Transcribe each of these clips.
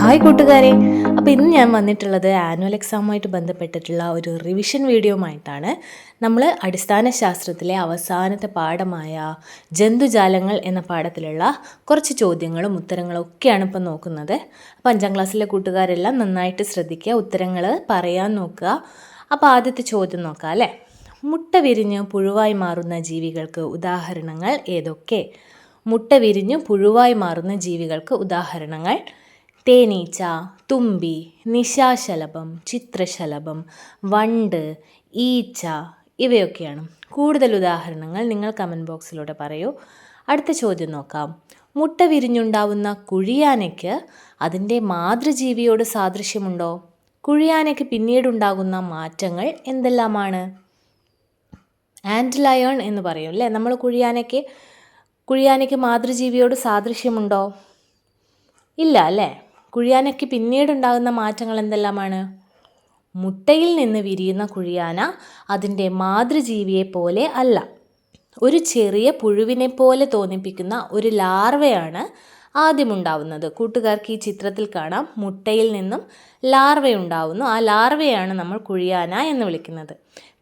Hi കൂട്ടുകാരെ, അപ്പോൾ ഇന്ന് ഞാൻ വന്നിട്ടുള്ളത് ആനുവൽ എക്സാമുമായിട്ട് ബന്ധപ്പെട്ടിട്ടുള്ള ഒരു റിവിഷൻ വീഡിയോയുമായിട്ടാണ്. നമ്മൾ അടിസ്ഥാന ശാസ്ത്രത്തിലെ അവസാനത്തെ പാഠമായ ജന്തുജാലങ്ങൾ എന്ന പാഠത്തിലുള്ള കുറച്ച് ചോദ്യങ്ങളും ഉത്തരങ്ങളും ഒക്കെയാണ് ഇപ്പോൾ നോക്കുന്നത്. അപ്പോൾ 5ാം ക്ലാസ്സിലെ കൂട്ടുകാരെല്ലാം നന്നായിട്ട് ശ്രദ്ധിക്കുക, ഉത്തരങ്ങൾ പറയാൻ നോക്കുക. അപ്പോൾ ആദ്യത്തെ ചോദ്യം നോക്കാം അല്ലേ. മുട്ട വിരിഞ്ഞ് പുഴുവായി മാറുന്ന ജീവികൾക്ക് ഉദാഹരണങ്ങൾ ഏതൊക്കെ? മുട്ട വിരിഞ്ഞ് പുഴുവായി മാറുന്ന ജീവികൾക്ക് ഉദാഹരണങ്ങൾ: തേനീച്ച, തുമ്പി, നിശാശലഭം, ചിത്രശലഭം, വണ്ട്, ഈച്ച ഇവയൊക്കെയാണ്. കൂടുതൽ ഉദാഹരണങ്ങൾ നിങ്ങൾ കമൻറ്റ് ബോക്സിലൂടെ പറയൂ. അടുത്ത ചോദ്യം നോക്കാം. മുട്ട വിരിഞ്ഞുണ്ടാവുന്ന കുഴിയാനയ്ക്ക് അതിൻ്റെ മാതൃജീവിയോട് സാദൃശ്യമുണ്ടോ? കുഴിയാനയ്ക്ക് പിന്നീടുണ്ടാകുന്ന മാറ്റങ്ങൾ എന്തെല്ലാമാണ്? ആൻഡ് ലയൺ എന്ന് പറയും അല്ലേ. നമ്മൾ കുഴിയാനയ്ക്ക് മാതൃജീവിയോട് സാദൃശ്യമുണ്ടോ? ഇല്ല അല്ലേ. കുഴിയാനയ്ക്ക് പിന്നീടുണ്ടാകുന്ന മാറ്റങ്ങൾ എന്തെല്ലാമാണ്? മുട്ടയിൽ നിന്ന് വിരിയുന്ന കുഴിയാന അതിൻ്റെ മാതൃജീവിയെ പോലെ അല്ല. ഒരു ചെറിയ പുഴുവിനെ പോലെ തോന്നിപ്പിക്കുന്ന ഒരു ലാർവയാണ് ആദ്യമുണ്ടാവുന്നത്. കൂട്ടുകാർക്ക് ഈ ചിത്രത്തിൽ കാണാം, മുട്ടയിൽ നിന്നും ലാർവയുണ്ടാവുന്നു. ആ ലാർവയാണ് നമ്മൾ കുഴിയാന എന്ന് വിളിക്കുന്നത്.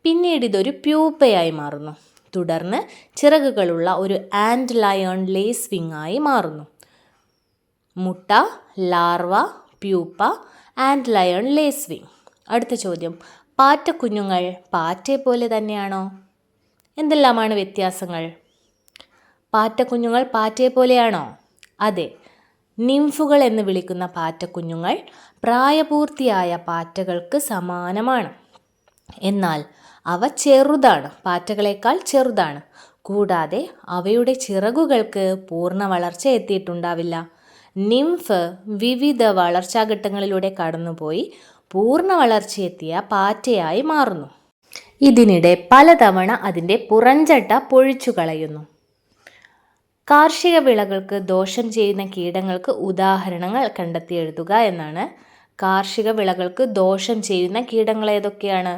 പിന്നീട് ഇതൊരു പ്യൂപ്പയായി മാറുന്നു. തുടർന്ന് ചിറകുകളുള്ള ഒരു ആൻഡ് ലയൺ ലേസ് വിങ്ങായി മാറുന്നു. മുട്ട, larva, pupa, and lion lacewing. അടുത്ത ചോദ്യം. പാറ്റക്കുഞ്ഞുങ്ങൾ പാറ്റയെ പോലെ തന്നെയാണോ? എന്തെല്ലാമാണ് വ്യത്യാസങ്ങൾ? പാറ്റക്കുഞ്ഞുങ്ങൾ പാറ്റയെ പോലെയാണോ? അതെ. നിംഫുകൾ എന്ന് വിളിക്കുന്ന പാറ്റക്കുഞ്ഞുങ്ങൾ പ്രായപൂർത്തിയായ പാറ്റകൾക്ക് സമാനമാണ്. എന്നാൽ അവ ചെറുതാണ്, പാറ്റകളേക്കാൾ ചെറുതാണ്. കൂടാതെ അവയുടെ ചിറകുകൾക്ക് പൂർണ്ണ വളർച്ച എത്തിയിട്ടുണ്ടാവില്ല. നിംഫ് വിവിധ വളർച്ചാഘട്ടങ്ങളിലൂടെ കടന്നുപോയി പൂർണ്ണ വളർച്ചയെത്തിയ പാറ്റയായി മാറുന്നു. ഇതിനിടെ പലതവണ അതിൻ്റെ പുറംചട്ട പൊഴിച്ചു കളയുന്നു. കാർഷിക വിളകൾക്ക് ദോഷം ചെയ്യുന്ന കീടങ്ങൾക്ക് ഉദാഹരണങ്ങൾ കണ്ടെത്തി എഴുതുക എന്നാണ്. കാർഷിക വിളകൾക്ക് ദോഷം ചെയ്യുന്ന കീടങ്ങൾ ഏതൊക്കെയാണ്?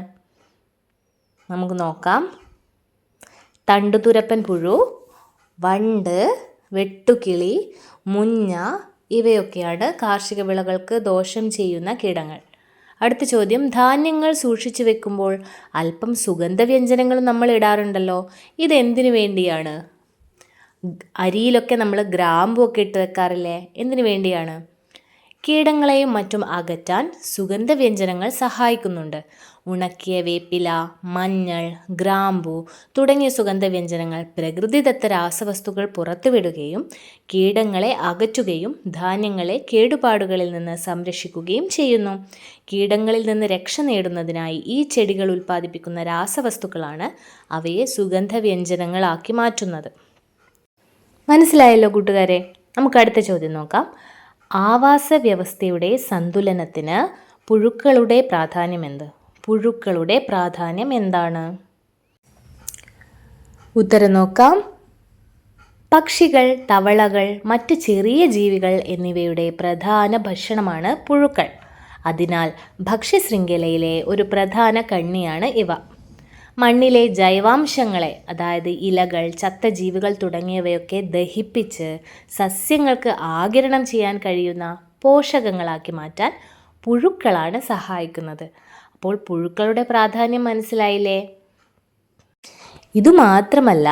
നമുക്ക് നോക്കാം. തണ്ടുതുരപ്പൻ പുഴു, വണ്ട്, വെട്ടുകിളി, മുഞ്ഞ ഇവയൊക്കെയാണ് കാർഷിക വിളകൾക്ക് ദോഷം ചെയ്യുന്ന കീടങ്ങൾ. അടുത്ത ചോദ്യം. ധാന്യങ്ങൾ സൂക്ഷിച്ചു വെക്കുമ്പോൾ അല്പം സുഗന്ധവ്യഞ്ജനങ്ങളും നമ്മൾ ഇടാറുണ്ടല്ലോ. ഇതെന്തിനു വേണ്ടിയാണ്? അരിയിലൊക്കെ നമ്മൾ ഗ്രാമ്പുമൊക്കെ ഇട്ട് വെക്കാറില്ലേ? എന്തിനു വേണ്ടിയാണ്? കീടങ്ങളെയും മറ്റും അകറ്റാൻ സുഗന്ധവ്യഞ്ജനങ്ങൾ സഹായിക്കുന്നുണ്ട്. ഉണക്കിയ വേപ്പില, മഞ്ഞൾ, ഗ്രാമ്പു തുടങ്ങിയ സുഗന്ധവ്യഞ്ജനങ്ങൾ പ്രകൃതിദത്ത രാസവസ്തുക്കൾ പുറത്തുവിടുകയും കീടങ്ങളെ അകറ്റുകയും ധാന്യങ്ങളെ കേടുപാടുകളിൽ നിന്ന് സംരക്ഷിക്കുകയും ചെയ്യുന്നു. കീടങ്ങളിൽ നിന്ന് രക്ഷ നേടുന്നതിനായി ഈ ചെടികൾ ഉൽപ്പാദിപ്പിക്കുന്ന രാസവസ്തുക്കളാണ് അവയെ സുഗന്ധവ്യഞ്ജനങ്ങളാക്കി മാറ്റുന്നത്. മനസ്സിലായല്ലോ കൂട്ടുകാരെ. നമുക്ക് അടുത്ത ചോദ്യം നോക്കാം. ആവാസ വ്യവസ്ഥയുടെ സന്തുലനത്തിന് പുഴുക്കളുടെ പ്രാധാന്യമെന്ത്? പുഴുക്കളുടെ പ്രാധാന്യം എന്താണ്? ഉത്തരം നോക്കാം. പക്ഷികൾ, തവളകൾ, മറ്റ് ചെറിയ ജീവികൾ എന്നിവയുടെ പ്രധാന ഭക്ഷണമാണ് പുഴുക്കൾ. അതിനാൽ ഭക്ഷ്യശൃംഖലയിലെ ഒരു പ്രധാന കണ്ണിയാണ് ഇവ. മണ്ണിലെ ജൈവാംശങ്ങളെ, അതായത് ഇലകൾ, ചത്ത ജീവികൾ തുടങ്ങിയവയൊക്കെ ദഹിപ്പിച്ച് സസ്യങ്ങൾക്ക് ആഗിരണം ചെയ്യാൻ കഴിയുന്ന പോഷകങ്ങളാക്കി മാറ്റാൻ പുഴുക്കളാണ് സഹായിക്കുന്നത്. അപ്പോൾ പുഴുക്കളുടെ പ്രാധാന്യം മനസ്സിലായില്ലേ? ഇതുമാത്രമല്ല,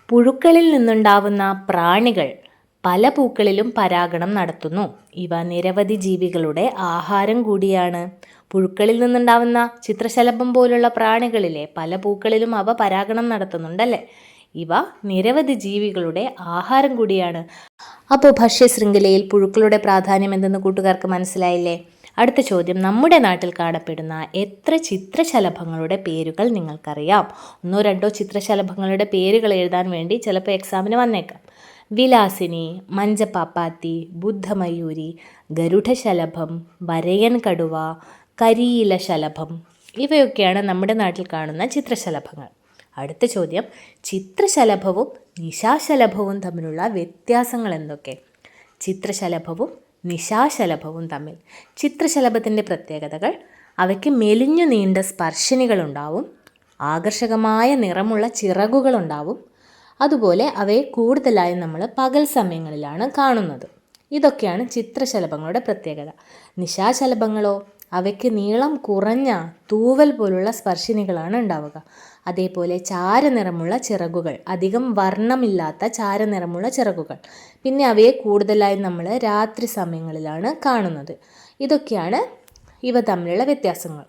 പുഴുക്കളിൽ നിന്നുണ്ടാവുന്ന പ്രാണികൾ പല പൂക്കളിലും പരാഗണം നടത്തുന്നു. ഇവ നിരവധി ജീവികളുടെ ആഹാരം കൂടിയാണ്. പുഴുക്കളിൽ നിന്നുണ്ടാവുന്ന ചിത്രശലഭം പോലുള്ള പ്രാണികളിലെ പല പൂക്കളിലും അവ പരാഗണം നടത്തുന്നുണ്ടല്ലേ. ഇവ നിരവധി ജീവികളുടെ ആഹാരം കൂടിയാണ്. അപ്പോൾ ഭക്ഷ്യശൃംഖലയിൽ പുഴുക്കളുടെ പ്രാധാന്യം എന്തെന്ന് കൂട്ടുകാർക്ക് മനസ്സിലായില്ലേ? അടുത്ത ചോദ്യം. നമ്മുടെ നാട്ടിൽ കാണപ്പെടുന്ന എത്ര ചിത്രശലഭങ്ങളുടെ പേരുകൾ നിങ്ങൾക്കറിയാം? 1-2 ചിത്രശലഭങ്ങളുടെ പേരുകൾ എഴുതാൻ വേണ്ടി ചിലപ്പോൾ എക്സാമിന് വന്നേക്കാം. വിലാസിനി, മഞ്ചപ്പാപ്പാത്തി, ബുദ്ധമയൂരി, ഗരുഡശലഭം, വരയൻ കടുവ, കരിയില ശലഭം ഇവയൊക്കെയാണ് നമ്മുടെ നാട്ടിൽ കാണുന്ന ചിത്രശലഭങ്ങൾ. അടുത്ത ചോദ്യം. ചിത്രശലഭവും നിശാശലഭവും തമ്മിലുള്ള വ്യത്യാസങ്ങൾ എന്തൊക്കെ? ചിത്രശലഭവും നിശാശലഭവും തമ്മിൽ. ചിത്രശലഭത്തിൻ്റെ പ്രത്യേകതകൾ: അവയ്ക്ക് മെലിഞ്ഞു നീണ്ട സ്പർശിനികളുണ്ടാവും, ആകർഷകമായ നിറമുള്ള ചിറകുകളുണ്ടാവും. അതുപോലെ അവയെ കൂടുതലായും നമ്മൾ പകൽ സമയങ്ങളിലാണ് കാണുന്നത്. ഇതൊക്കെയാണ് ചിത്രശലഭങ്ങളുടെ പ്രത്യേകത. നിശാശലഭങ്ങളോ അവയ്ക്ക് നീളം കുറഞ്ഞ തൂവൽ പോലുള്ള സ്പർശിനികളാണ് ഉണ്ടാവുക. അതേപോലെ ചാരനിറമുള്ള ചിറകുകൾ, അധികം വർണ്ണമില്ലാത്ത ചാരനിറമുള്ള ചിറകുകൾ. പിന്നെ അവയെ കൂടുതലായി നമ്മൾ രാത്രി സമയങ്ങളിലാണ് കാണുന്നത്. ഇതൊക്കെയാണ് ഇവ തമ്മിലുള്ള വ്യത്യാസങ്ങൾ.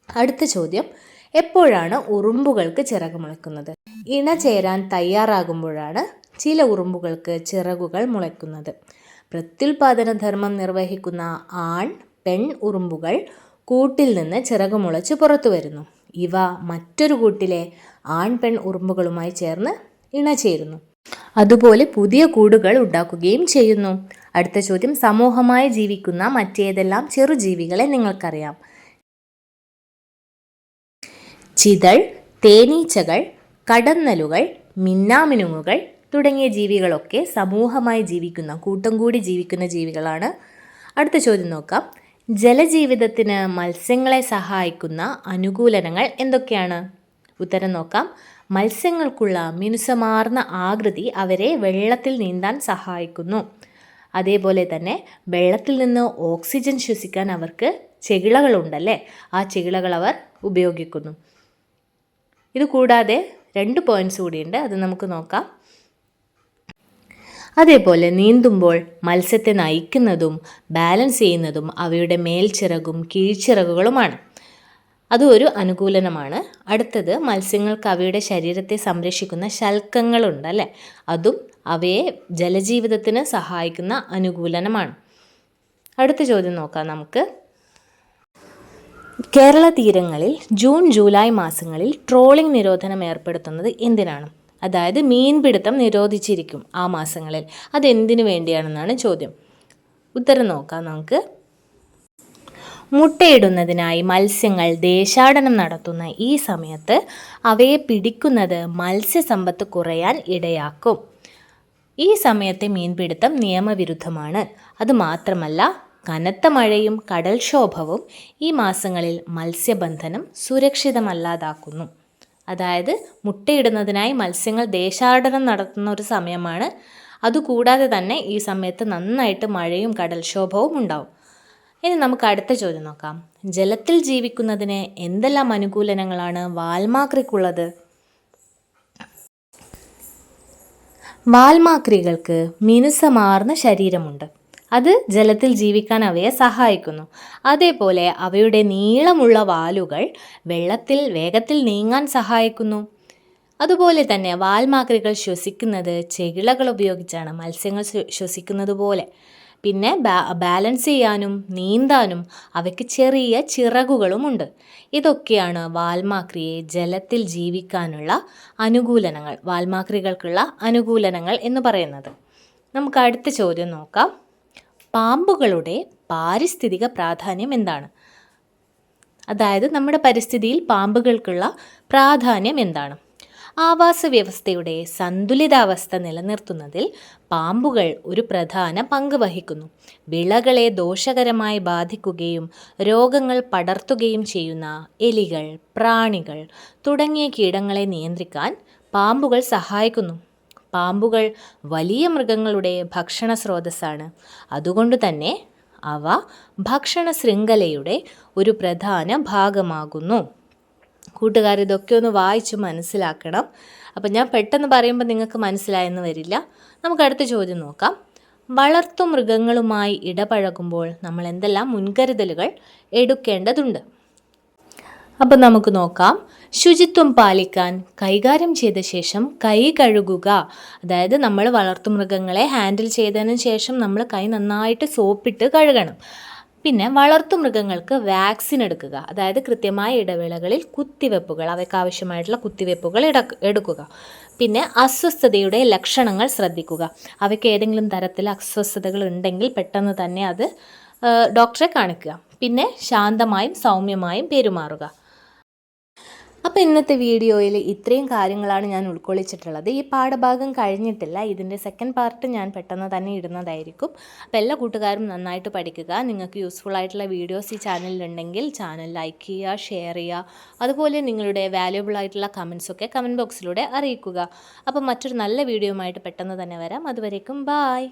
അടുത്ത ചോദ്യം, എപ്പോഴാണ് ഉറുമ്പുകൾക്ക് ചിറക് മുളയ്ക്കുന്നത്? ഇണ ചേരാൻ തയ്യാറാകുമ്പോഴാണ് ചില ഉറുമ്പുകൾക്ക് ചിറകുകൾ മുളയ്ക്കുന്നത്. പ്രത്യുൽപാദന ധർമ്മം നിർവഹിക്കുന്ന ആൺ പെൺ ഉറുമ്പുകൾ കൂട്ടിൽ നിന്ന് ചിറക് മുളച്ച് പുറത്തു വരുന്നു. ഇവ മറ്റൊരു കൂട്ടിലെ ആൺ പെൺ ഉറുമ്പുകളുമായി ചേർന്ന് ഇണചേരുന്നു. അതുപോലെ പുതിയ കൂടുകൾ ഉണ്ടാക്കുകയും ചെയ്യുന്നു. അടുത്ത ചോദ്യം, സമൂഹമായി ജീവിക്കുന്ന മറ്റേതെല്ലാം ചെറുജീവികളെ നിങ്ങൾക്കറിയാം? ചിതൽ, തേനീച്ചകൾ, കടന്നലുകൾ, മിന്നാമിനുങ്ങുകൾ തുടങ്ങിയ ജീവികളൊക്കെ സമൂഹമായി ജീവിക്കുന്ന, കൂട്ടം കൂടി ജീവിക്കുന്ന ജീവികളാണ്. അടുത്ത ചോദ്യം നോക്കാം. ജലജീവിതത്തിന് മത്സ്യങ്ങളെ സഹായിക്കുന്ന അനുകൂലനങ്ങൾ എന്തൊക്കെയാണ്? ഉത്തരം നോക്കാം. മത്സ്യങ്ങൾക്കുള്ള മിനുസമാർന്ന ആകൃതി അവരെ വെള്ളത്തിൽ നീന്താൻ സഹായിക്കുന്നു. അതേപോലെ തന്നെ വെള്ളത്തിൽ നിന്ന് ഓക്സിജൻ ശ്വസിക്കാൻ അവർക്ക് ചെകിളകളുണ്ടല്ലേ, ആ ചെകിളകൾ അവർ ഉപയോഗിക്കുന്നു. ഇത് കൂടാതെ 2 പോയിന്റ്സ് കൂടിയുണ്ട്, അത് നമുക്ക് നോക്കാം. അതേപോലെ നീന്തുമ്പോൾ മത്സ്യത്തെ നയിക്കുന്നതും ബാലൻസ് ചെയ്യുന്നതും അവയുടെ മേൽച്ചിറകും കീഴ്ച്ചിറകുകളുമാണ്. അതും ഒരു അനുകൂലനമാണ്. അടുത്തത്, മത്സ്യങ്ങൾക്ക് അവയുടെ ശരീരത്തെ സംരക്ഷിക്കുന്ന ശൽക്കങ്ങളുണ്ട് അല്ലേ, അതും അവയെ ജലജീവിതത്തിന് സഹായിക്കുന്ന അനുകൂലനമാണ്. അടുത്ത ചോദ്യം നോക്കാം നമുക്ക്. കേരള തീരങ്ങളിൽ ജൂൺ ജൂലൈ മാസങ്ങളിൽ ട്രോളിംഗ് നിരോധനം ഏർപ്പെടുത്തുന്നത് എന്തിനാണ്? അതായത് മീൻപിടുത്തം നിരോധിച്ചിരിക്കും ആ മാസങ്ങളിൽ. അതെന്തിനു വേണ്ടിയാണെന്നാണ് ചോദ്യം. ഉത്തരം നോക്കാം നമുക്ക്. മുട്ടയിടുന്നതിനായി മത്സ്യങ്ങൾ ദേശാടനം നടത്തുന്ന ഈ സമയത്ത് അവയെ പിടിക്കുന്നത് മത്സ്യസമ്പത്ത് കുറയാൻ ഇടയാക്കും. ഈ സമയത്തെ മീൻപിടുത്തം നിയമവിരുദ്ധമാണ്. അതുമാത്രമല്ല, കനത്ത മഴയും കടൽക്ഷോഭവും ഈ മാസങ്ങളിൽ മത്സ്യബന്ധനം സുരക്ഷിതമല്ലാതാക്കുന്നു. അതായത് മുട്ടയിടുന്നതിനായി മത്സ്യങ്ങൾ ദേശാടനം നടത്തുന്ന ഒരു സമയമാണ്. അതുകൂടാതെ തന്നെ ഈ സമയത്ത് നന്നായിട്ട് മഴയും കടൽക്ഷോഭവും ഉണ്ടാവും. ഇനി നമുക്ക് അടുത്ത ചോദ്യം നോക്കാം. ജലത്തിൽ ജീവിക്കുന്നതിന് എന്തെല്ലാം അനുകൂലനങ്ങളാണ് വാൽമാക്രിക്കുള്ളത്? വാൽമാക്രികൾക്ക് മിനുസമാർന്ന ശരീരമുണ്ട്. അത് ജലത്തിൽ ജീവിക്കാൻ അവയെ സഹായിക്കുന്നു. അതേപോലെ അവയുടെ നീളമുള്ള വാലുകൾ വെള്ളത്തിൽ വേഗത്തിൽ നീങ്ങാൻ സഹായിക്കുന്നു. അതുപോലെ തന്നെ വാൽമാക്രികൾ ശ്വസിക്കുന്നത് ചെകിളകൾ ഉപയോഗിച്ചാണ്, മത്സ്യങ്ങൾ ശ്വസിക്കുന്നത് പോലെ. പിന്നെ ബാലൻസ് ചെയ്യാനും നീന്താനും അവയ്ക്ക് ചെറിയ ചിറകുകളുമുണ്ട്. ഇതൊക്കെയാണ് വാൽമാക്രിയെ ജലത്തിൽ ജീവിക്കാനുള്ള അനുകൂലനങ്ങൾ, വാൽമാക്രികൾക്കുള്ള അനുകൂലനങ്ങൾ എന്ന് പറയുന്നത്. നമുക്ക് അടുത്ത ചോദ്യം നോക്കാം. പാമ്പുകളുടെ പാരിസ്ഥിതിക പ്രാധാന്യം എന്താണ്? അതായത് നമ്മുടെ പരിസ്ഥിതിയിൽ പാമ്പുകൾക്കുള്ള പ്രാധാന്യം എന്താണ്? ആവാസ വ്യവസ്ഥയുടെ സന്തുലിതാവസ്ഥ നിലനിർത്തുന്നതിൽ പാമ്പുകൾ ഒരു പ്രധാന പങ്ക് വഹിക്കുന്നു. വിളകളെ ദോഷകരമായി ബാധിക്കുകയും രോഗങ്ങൾ പടർത്തുകയും ചെയ്യുന്ന എലികൾ, പ്രാണികൾ തുടങ്ങിയ കീടങ്ങളെ നിയന്ത്രിക്കാൻ പാമ്പുകൾ സഹായിക്കുന്നു. പാമ്പുകൾ വലിയ മൃഗങ്ങളുടെ ഭക്ഷണ സ്രോതസ്സാണ്. അതുകൊണ്ട് തന്നെ അവ ഭക്ഷണ ശൃംഖലയുടെ ഒരു പ്രധാന ഭാഗമാകുന്നു. കൂട്ടുകാർ, ഇതൊക്കെ ഒന്ന് വായിച്ച് മനസ്സിലാക്കണം. അപ്പം ഞാൻ പെട്ടെന്ന് പറയുമ്പോൾ നിങ്ങൾക്ക് മനസ്സിലായെന്ന് വരില്ല. നമുക്ക് അടുത്ത ചോദ്യം നോക്കാം. വളർത്തു മൃഗങ്ങളുമായി ഇടപഴകുമ്പോൾ നമ്മൾ എന്തെല്ലാം മുൻകരുതലുകൾ എടുക്കേണ്ടതുണ്ട്? അപ്പം നമുക്ക് നോക്കാം. ശുചിത്വം പാലിക്കാൻ കൈകാര്യം ചെയ്ത ശേഷം കൈ കഴുകുക. അതായത് നമ്മൾ വളർത്തുമൃഗങ്ങളെ ഹാൻഡിൽ ചെയ്തതിന് ശേഷം നമ്മൾ കൈ നന്നായിട്ട് സോപ്പിട്ട് കഴുകണം. പിന്നെ വളർത്തുമൃഗങ്ങൾക്ക് വാക്സിൻ എടുക്കുക. അതായത് കൃത്യമായ ഇടവേളകളിൽ കുത്തിവെപ്പുകൾ, അവയ്ക്ക് ആവശ്യമായിട്ടുള്ള കുത്തിവെപ്പുകൾ എടുക്കുക. പിന്നെ അസ്വസ്ഥതയുടെ ലക്ഷണങ്ങൾ ശ്രദ്ധിക്കുക. അവയ്ക്ക് ഏതെങ്കിലും തരത്തിൽ അസ്വസ്ഥതകൾ ഉണ്ടെങ്കിൽ പെട്ടെന്ന് തന്നെ അത് ഡോക്ടറെ കാണിക്കുക. പിന്നെ ശാന്തമായും സൗമ്യമായും പെരുമാറുക. അപ്പോൾ ഇന്നത്തെ വീഡിയോയിൽ ഇത്രയും കാര്യങ്ങളാണ് ഞാൻ ഉൾക്കൊള്ളിച്ചിട്ടുള്ളത്. ഈ പാഠഭാഗം കഴിഞ്ഞിട്ടില്ല, ഇതിൻ്റെ സെക്കൻഡ് പാർട്ട് ഞാൻ പെട്ടെന്ന് തന്നെ ഇടുന്നതായിരിക്കും. അപ്പോൾ എല്ലാ കൂട്ടുകാരും നന്നായിട്ട് പഠിക്കുക. നിങ്ങൾക്ക് യൂസ്ഫുൾ ആയിട്ടുള്ള വീഡിയോസ് ഈ ചാനലിലുണ്ടെങ്കിൽ ചാനൽ ലൈക്ക് ചെയ്യുക, ഷെയർ ചെയ്യുക. അതുപോലെ നിങ്ങളുടെ വാല്യുബിൾ ആയിട്ടുള്ള കമൻസൊക്കെ കമൻറ്റ് ബോക്സിലൂടെ അറിയിക്കുക. അപ്പോൾ മറ്റൊരു നല്ല വീഡിയോയുമായിട്ട് പെട്ടെന്ന് തന്നെ വരാം. അതുവരേക്കും ബായ്.